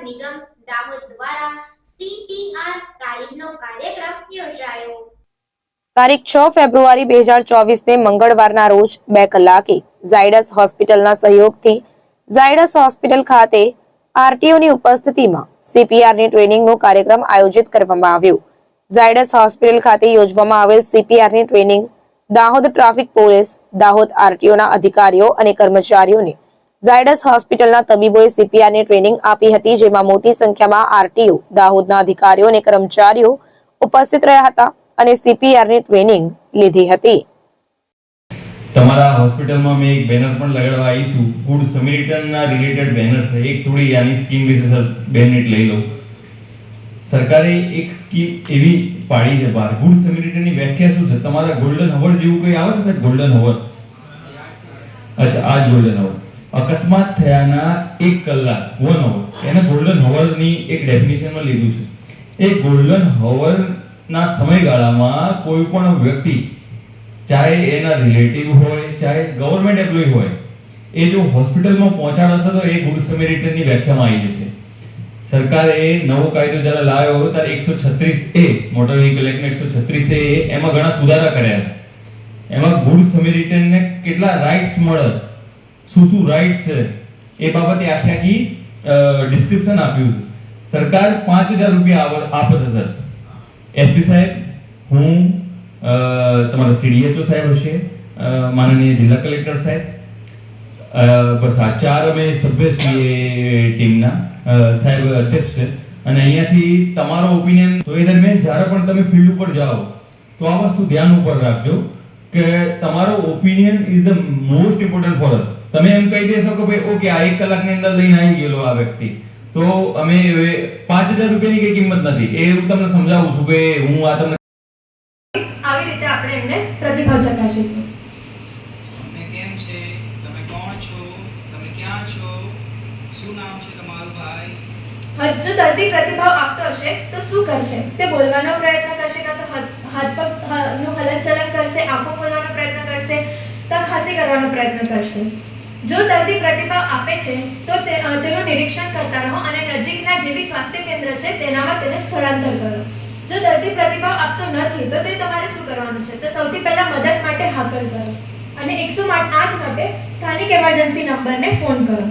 નિગમ દાહોદ દ્વારા CPR તાલીમનો કાર્યક્રમ યોજાયો। તારીખ 6 ફેબ્રુઆરી 2024 ને મંગળવારના રોજ 2 કલાકે ઝાયડસ હોસ્પિટલના સહયોગથી ઝાયડસ હોસ્પિટલ ખાતે આરટીઓની ઉપસ્થિતિમાં CPRની ટ્રેનિંગનો કાર્યક્રમ આયોજિત કરવામાં આવ્યો। ઝાયડસ હોસ્પિટલ ખાતે યોજવામાં આવેલ CPRની training Dahod traffic police, Dahod આરટીઓના અધિકારીઓ અને કર્મચારીઓને ઝાયડસ હોસ્પિટલના તબીબોએ CPRની ટ્રેનિંગ આપી હતી, જેમાં મોટી સંખ્યામાં આરટીઓ, દાહોદના અધિકારીઓ અને કર્મચારીઓ ઉપસ્થિત રહ્યા હતા અને CPRની ટ્રેનિંગ લીધી હતી। તમારા હોસ્પિટલમાં મેં એક બેનર પણ લગાડવા આવી છું, ગુડ સમેરિટનના રિલેટેડ બેનર છે। એક થોડી આની સ્કીમ વિશે સર 2 મિનિટ લઈ લો। સરકારે એક સ્કીમ એવી પાડી છે બહાર, ગુડ સમેરિટનની વ્યાખ્યા શું છે? તમારા ગોલ્ડન હવર જેવું કોઈ આવે છે સાહેબ? ગોલ્ડન હવર, અચ્છા, આ જ ગોલ્ડન હવર। અકસ્માત થયાના 1 કલાક 1 અવર એને ગોલ્ડન હવરની એક ડેફિનેશનમાં લીધું છે। એ ગોલ્ડન હવરના સમયગાળામાં કોઈ પણ વ્યક્તિ, ચાહે એના રિલેટિવ હોય, ચાહે ગવર્નમેન્ટ એમ્પ્લોય હોય, એ જો હોસ્પિટલમાં પહોંચાડશે તો એ ગુડ સમેરિટનની વ્યાખ્યામાં આવી જશે। સરકારે નવો કાયદો જ્યારે લાવ્યો ત્યારે 136A motor vehicle act 136A એમાં ઘણા સુધારા કર્યા। એમાં ગુડ સમેરિટનને કેટલા રાઇટ્સ મળે, શું રાઇટ્સ છે એ બાબતે આખી ડિસ્ક્રિપ્શન આપ્યું। સરકાર 5000 રૂપિયા આપે છે સર। એસપી સાહેબ, હું, તમારા CDHO સાહેબ હશે, માનનીય જિલ્લા કલેક્ટર સાહેબ, બસ આ 4 અમે સભ્ય છીએ ટીમના, સાહેબ અધ્યક્ષ છે। અને અહીંયાથી તમારો ઓપિનિયન, તો એ દરમિયાન જ્યારે પણ તમે ફિલ્ડ ઉપર જાઓ તો આ વસ્તુ ધ્યાન ઉપર રાખજો કે તમારો opinion is the most important for us. તમે એમ કહી દેશો કે ભાઈ ઓકે, આ 1 કલાકની અંદર લઈને આવી ગયેલો આ વ્યક્તિ, તો અમે 5000 રૂપિયાની કઈ કિંમત નથી, એ હું તમને સમજાવું છું કે હું આ તમને આવી રીતે આપણે એમને પ્રતિભાવ ચકાસીશું। તમને કેમ છે? તમે કોણ છો? તમે ક્યાં છો? શું નામ છે તમારું ભાઈ? જો દર્દી પ્રતિભાવ આપતો હશે તો શું કરશે? તે બોલવાનો પ્રયત્ન કરશે, કાં તો હાથ પગનું હલનચલન કરશે, આંખો ખોલવાનો પ્રયત્ન કરશે, કાં ખાંસી કરવાનો પ્રયત્ન કરશે। જો દર્દી પ્રતિભાવ આપે છે તો તેનું નિરીક્ષણ કરતા રહો અને નજીકના જેવી સ્વાસ્થ્ય કેન્દ્ર છે તેનામાં તેને સ્થળાંતર કરો। જો દર્દી પ્રતિભાવ આપતો નથી તો તે તમારે શું કરવાનું છે? તો સૌથી પહેલા મદદ માટે હાકલ કરો અને 108 માટે સ્થાનિક ઇમરજન્સી નંબરને ફોન કરો।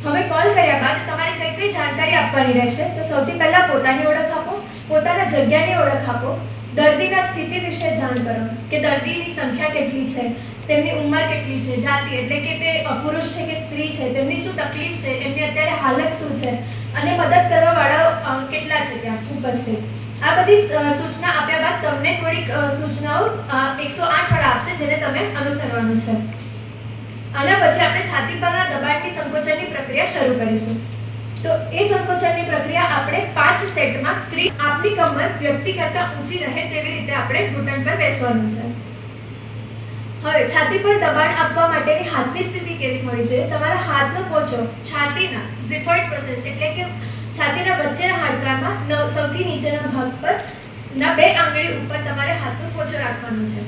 હવે કોલ કર્યા બાદ તમારે કઈ જાણકારી આપવાની રહેશે? તો સૌથી પહેલા પોતાની ઓળખ આપો, પોતાના જગ્યાની ઓળખ આપો, દર્દીના સ્થિતિ વિશે જાણ કરો કે દર્દીની સંખ્યા કેટલી છે, તેમની ઉંમર કેટલી છે, જાતિ એટલે કે તે પુરુષ છે કે સ્ત્રી છે, તેમની શું તકલીફ છે, એમની અત્યારે હાલત શું છે અને મદદ કરવા વાળા કેટલા છે ત્યાં ઉપસ્થિત। આ બધી સૂચના આપ્યા બાદ તમને થોડીક સૂચનાઓ 108 વાળા આપશે જેને તમે અનુસરવાનું છે। આના પછી આપણે છાતી પરના દબાણની સંકોચનની પ્રક્રિયા શરૂ કરીશું। તો એ સંકોચનની પ્રક્રિયા આપણે 5 સેટમાં 30 આપની કમર વ્યક્તિ કરતાં ઊંચી રહે તેવી રીતે આપણે ઘૂંટણ પર બેસવાનું છે। હવે છાતી પર દબાણ આપવા માટેની હાથની સ્થિતિ કેવી હોવી જોઈએ? તમારા હાથનો પોચો છાતીના ઝિફર્ડ પ્રોસેસ એટલે કે છાતીના વચ્ચેના હાડકામાં સૌથી નીચેના ભાગ પર ના 2 આંગળી ઉપર તમારે હાથનો પોચો રાખવાનો છે,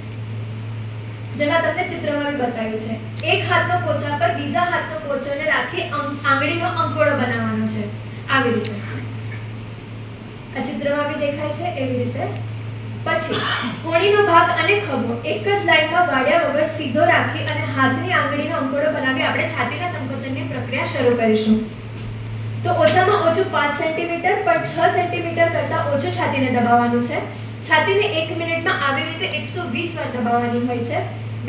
જેમાં તમને ચિત્રમાં બી બતાવ્યું છે। એક હાથનો પોચા પર બીજા હાથનો પોચોને રાખી આંગળીનો અંકોડો બનાવવાનો છે, આવી રીતે। આ ચિત્રમાં બી દેખાય છે એવી રીતે। પછી કોણીનો ભાગ અને ખભો એક જ લાઈનમાં વાળ્યા વગર સીધો રાખી અને હાથની આંગળીનો અંકોડો બનાવી આપણે છાતીના સંકોચનની પ્રક્રિયા શરૂ કરીશું। તો ઓછામાં ઓછું 5 સેન્ટીમીટર પણ 6 સેન્ટીમીટર કરતાં ઓછું છાતીને દબાવવાનું છે। છાતીને 1 મિનિટમાં આવી રીતે 120 વાર દબાવવાની હોય છે।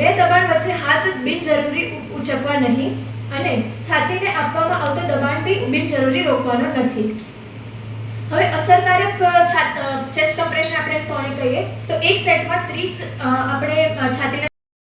2 દબાણ વચ્ચે હાથ બિનજરૂરી ઉચકવા નહીં અને છાતીને આપવામાં આવતો દબાણ બી બિનજરૂરી રોકવાનો નથી। હવે અસરકારક ચેસ્ટ કમ્પ્રેશન આપણે કોને કહીએ? તો એક સેટમાં 30 આપણે છાતીને